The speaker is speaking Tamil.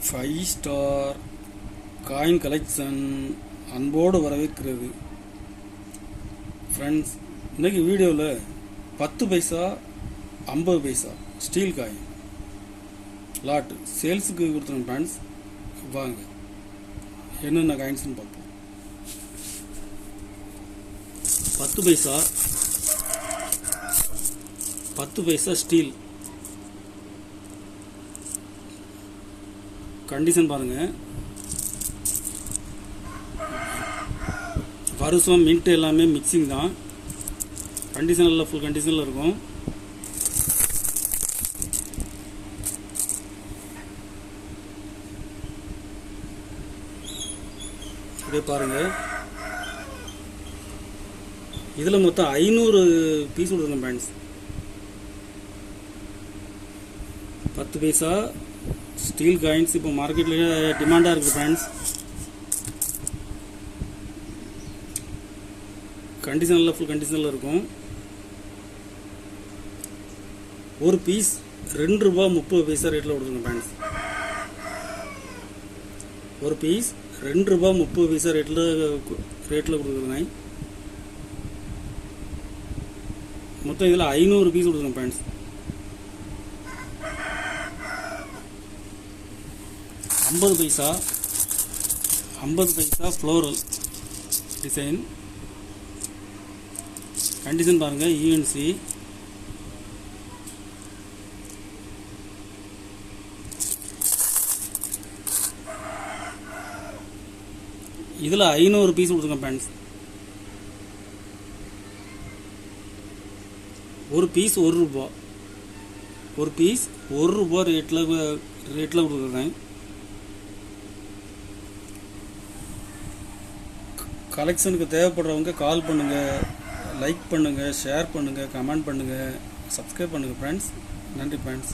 5 ஸ்டார் காயின் கலெக்ஷன் அன்போடு வரவேற்கிறது. ஃப்ரெண்ட்ஸ், இன்றைக்கி வீடியோவில் 10 பைசா 50 பைசா ஸ்டீல் காயின் லாட்டு சேல்ஸுக்கு கொடுத்துருங்க. ஃப்ரெண்ட்ஸ், வாங்க என்னென்ன காயின்ஸ்னு பார்ப்போம். 10 பைசா ஸ்டீல் கண்டிஷன் பாருங்க. வருஷம் மின்ட் எல்லாமே மிக்சிங் தான். கண்டிஷனில் ஃபுல் கண்டிஷனில் இருக்கும். அப்படியே பாருங்க. இதில் மொத்தம் 500 பீஸ் கொடுக்குறோம் ஃப்ரெண்ட்ஸ். 10 பைசா ஸ்டீல் காயின்ஸ் இப்போ மார்க்கெட்லேயே டிமாண்டாக இருக்குது ஃப்ரெண்ட்ஸ். கண்டிஷனில் ஃபுல் கண்டிஷனில் இருக்கும். ஒரு பீஸ் ₹2.30 ரேட்டில் கொடுத்துருங்க ஃப்ரெண்ட்ஸ். ஒரு பீஸ் ₹2.30 ரேட்டில் கொடுக்குறேங்க. மொத்தம் இதில் 500 பீஸ் கொடுத்துருங்க ஃப்ரெண்ட்ஸ். 50 பைசா ஃப்ளோரல் டிசைன் கண்டிஷன் பாருங்க. யூஎன்சி இதில் 500 பீஸ் கொடுத்துருங்க ஃப்ரெண்ட்ஸ். ஒரு பீஸ் ₹1. ஒரு பீஸ் ₹1 ரேட்டில் கொடுக்குறேன். கலெக்ஷனுக்கு தேவைப்படுறவங்க கால் பண்ணுங்கள், லைக் பண்ணுங்கள், ஷேர் பண்ணுங்கள், கமெண்ட் பண்ணுங்கள், சப்ஸ்கிரைப் பண்ணுங்கள் ஃப்ரெண்ட்ஸ். நன்றி ஃப்ரெண்ட்ஸ்.